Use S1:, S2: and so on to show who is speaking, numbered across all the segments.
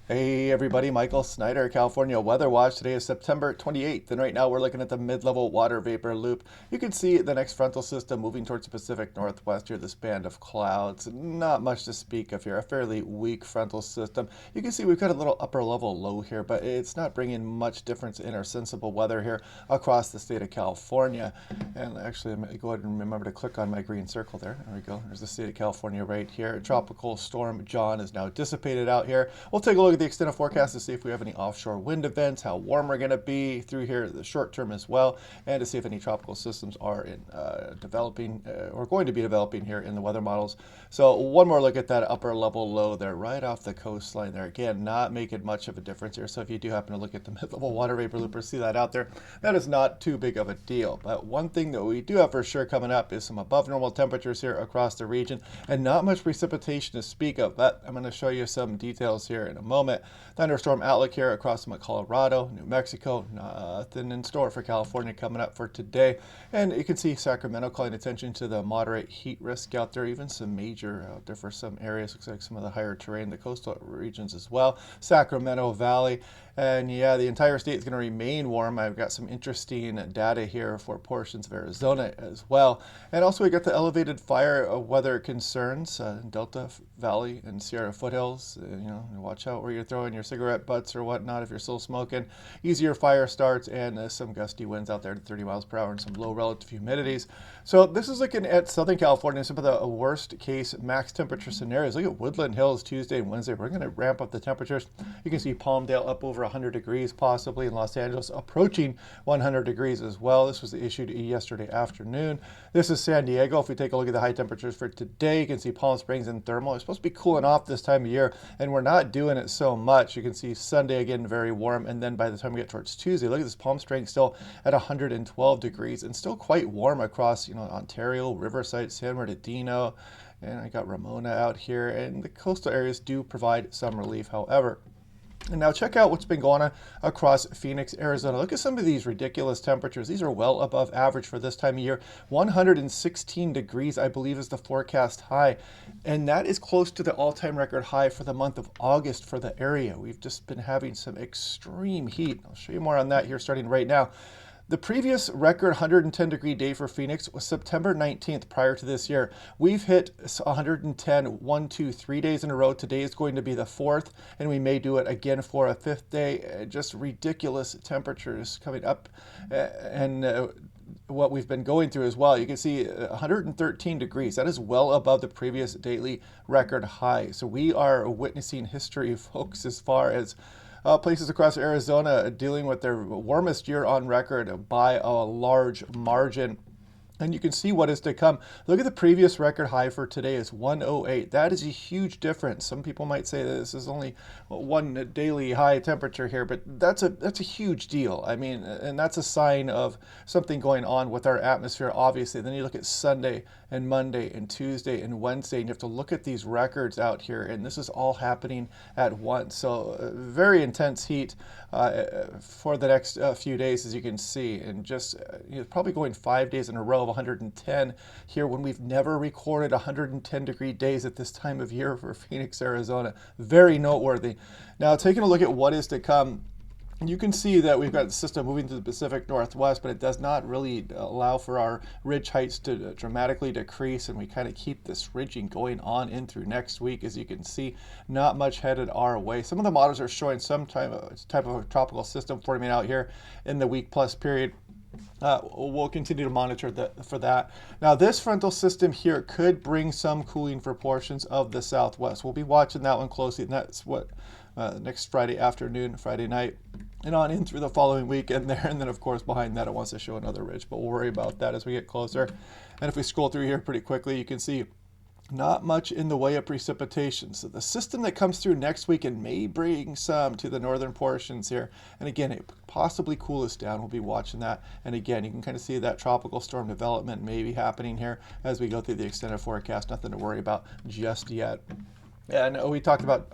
S1: Hey everybody, Michael Snyder, California Weather Watch. Today is September 28th, and right now we're looking at the mid-level water vapor loop. You can see the next frontal system moving towards the Pacific Northwest here, this band of clouds. Not much to speak of here, a fairly weak frontal system. You can see we've got a little upper level low here, but it's not bringing much difference in our sensible weather here across the state of California. And actually, I'm going to go ahead and remember to click on my green circle there. There we go. There's the state of California right here. Tropical storm John is now dissipated out here. We'll take a look at the extended forecast to see if we have any offshore wind events, how warm we're going to be through here the short term as well, and to see if any tropical systems are developing or going to be developing here in the weather models. So one more look at that upper level low there right off the coastline there. Again, not making much of a difference here. So if you do happen to look at the mid-level water vapor loop or see that out there, that is not too big of a deal. But one thing that we do have for sure coming up is some above normal temperatures here across the region and not much precipitation to speak of. But I'm going to show you some details here in a moment. Thunderstorm outlook here across Colorado, New Mexico. Nothing in store for California coming up for today. And you can see Sacramento calling attention to the moderate heat risk out there, even some major out there for some areas. Looks like some of the higher terrain, the coastal regions as well. Sacramento Valley. And yeah, the entire state is going to remain warm. I've got some interesting data here for portions of Arizona as well. And also we got the elevated fire weather concerns in Delta Valley and Sierra foothills. Watch out where you're throwing your cigarette butts or whatnot if you're still smoking. Easier fire starts and some gusty winds out there to 30 miles per hour and some low relative humidities. So this is looking at Southern California, some of the worst case max temperature scenarios. Look at Woodland Hills Tuesday and Wednesday. We're going to ramp up the temperatures. You can see Palmdale up over 100 degrees possibly, in Los Angeles approaching 100 degrees as well. This was issued yesterday afternoon. This is San Diego. If we take a look at the high temperatures for today, you can see Palm Springs and Thermal. It's supposed to be cooling off this time of year, and we're not doing it so much. You can see Sunday again very warm, and then by the time we get towards Tuesday, look at this Palm Springs still at 112 degrees and still quite warm across Ontario, Riverside, San Bernardino, and I got Ramona out here, and the coastal areas do provide some relief, however. And now check out what's been going on across Phoenix, Arizona. Look at some of these ridiculous temperatures. These are well above average for this time of year. 116 degrees, I believe, is the forecast high. And that is close to the all-time record high for the month of August for the area. We've just been having some extreme heat. I'll show you more on that here starting right now. The previous record 110 degree day for Phoenix was September 19th prior to this year. We've hit 110 3 days in a row. Today is going to be the fourth, and we may do it again for a fifth day. Just ridiculous temperatures coming up, and what we've been going through as well. You can see 113 degrees. That is well above the previous daily record high. So we are witnessing history, folks, as far as places across Arizona dealing with their warmest year on record by a large margin. And you can see what is to come. Look at the previous record high for today is 108. That is a huge difference. Some people might say that this is only one daily high temperature here, but that's a huge deal. I mean, and that's a sign of something going on with our atmosphere, obviously. Then you look at Sunday and Monday and Tuesday and Wednesday, and you have to look at these records out here, and this is all happening at once. So very intense heat for the next few days, as you can see, and just probably going 5 days in a row of 110 here when we've never recorded 110 degree days at this time of year for Phoenix, Arizona. Very noteworthy. Now, taking a look at what is to come, you can see that we've got the system moving to the Pacific Northwest, but it does not really allow for our ridge heights to dramatically decrease, and we kind of keep this ridging going on in through next week. As you can see, not much headed our way. Some of the models are showing some type of a tropical system forming out here in the week plus period. We'll continue to monitor for that. Now, this frontal system here could bring some cooling for portions of the Southwest. We'll be watching that one closely, and that's what next Friday afternoon, Friday night, and on in through the following weekend there. And then, of course, behind that, it wants to show another ridge, but we'll worry about that as we get closer. And if we scroll through here pretty quickly, you can see not much in the way of precipitation. So the system that comes through next weekend may bring some to the northern portions here. And again, it possibly cool us down. We'll be watching that. And again, you can kind of see that tropical storm development may be happening here as we go through the extended forecast. Nothing to worry about just yet. Yeah, and we talked about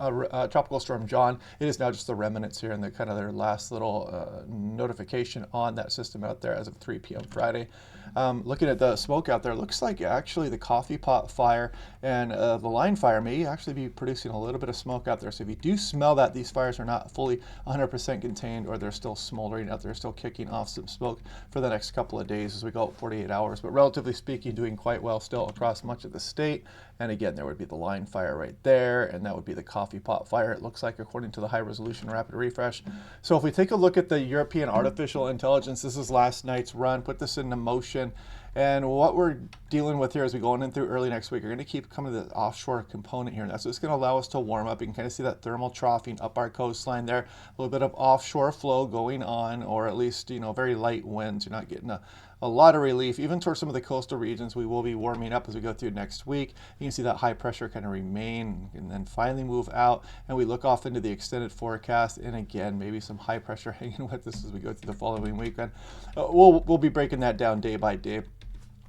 S1: Tropical Storm John. It is now just the remnants here and the kind of their last little notification on that system out there as of 3 p.m. Friday. Looking at the smoke out there, looks like actually the coffee pot fire and the line fire may actually be producing a little bit of smoke out there. So if you do smell that, these fires are not fully 100% contained, or they're still smoldering out there, still kicking off some smoke for the next couple of days as we go out 48 hours. But relatively speaking, doing quite well still across much of the state. And again, there would be the line fire right there, and that would be the coffee pot fire, it looks like, according to the high resolution rapid refresh. So if we take a look at the European artificial intelligence, this is last night's run, put this into motion. And what we're dealing with here as we go on in through early next week, we're going to keep coming to the offshore component here. And that's what's going to allow us to warm up. You can kind of see that thermal troughing up our coastline there. A little bit of offshore flow going on, or at least, very light winds. You're not getting a lot of relief. Even towards some of the coastal regions, we will be warming up as we go through next week. You can see that high pressure kind of remain and then finally move out. And we look off into the extended forecast. And again, maybe some high pressure hanging with us as we go through the following weekend. We'll be breaking that down day by day.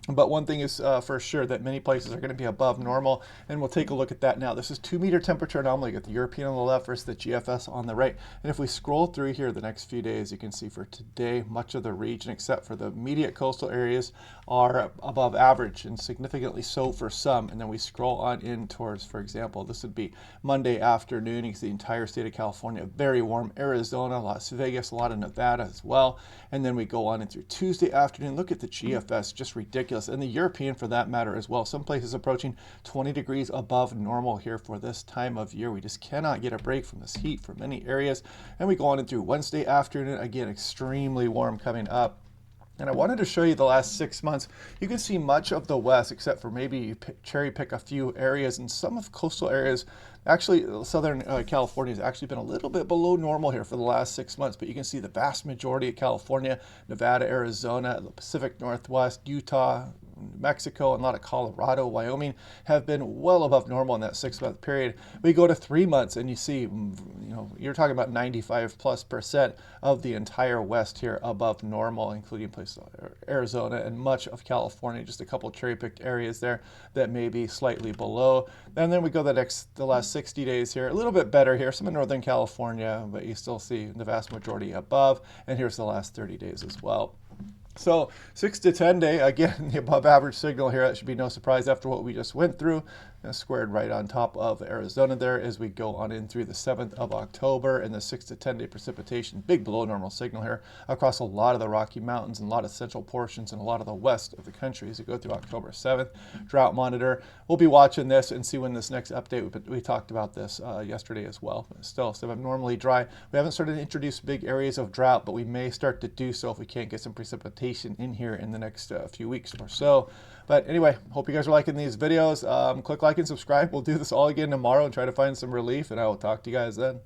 S1: But one thing is for sure that many places are going to be above normal, and we'll take a look at that now. This is 2-meter temperature anomaly. You got the European on the left versus the GFS on the right. And if we scroll through here the next few days, you can see for today, much of the region, except for the immediate coastal areas, are above average, and significantly so for some. And then we scroll on in towards, for example, this would be Monday afternoon. You can see the entire state of California, very warm. Arizona, Las Vegas, a lot of Nevada as well. And then we go on in through Tuesday afternoon. Look at the GFS, just ridiculous. And the European for that matter as well. Some places approaching 20 degrees above normal here for this time of year. We just cannot get a break from this heat for many areas. And we go on in through Wednesday afternoon. Again, extremely warm coming up. And I wanted to show you the last 6 months. You can see much of the west, except for maybe you cherry pick a few areas, and some of coastal areas. Actually, Southern California has actually been a little bit below normal here for the last 6 months, but you can see the vast majority of California, Nevada, Arizona, the Pacific Northwest, Utah, Mexico, and a lot of Colorado, Wyoming have been well above normal in that 6-month period. We go to 3 months and you see, you're talking about 95+% of the entire West here above normal, including places like Arizona and much of California, just a couple cherry-picked areas there that may be slightly below. And then we go the last 60 days here, a little bit better here, some in Northern California, but you still see the vast majority above. And here's the last 30 days as well. So 6 to 10 day, again, the above average signal here. That should be no surprise after what we just went through. Squared right on top of Arizona there as we go on in through the 7th of October, and the 6 to 10 day precipitation, big below normal signal here across a lot of the Rocky Mountains and a lot of central portions and a lot of the west of the country as we go through October 7th. Drought monitor, we'll be watching this and see when this next update, we talked about this yesterday as well. Still abnormally dry. We haven't started to introduce big areas of drought, but we may start to do so if we can't get some precipitation in here in the next few weeks or so. But anyway, hope you guys are liking these videos. Click like and subscribe. We'll do this all again tomorrow and try to find some relief, and I will talk to you guys then.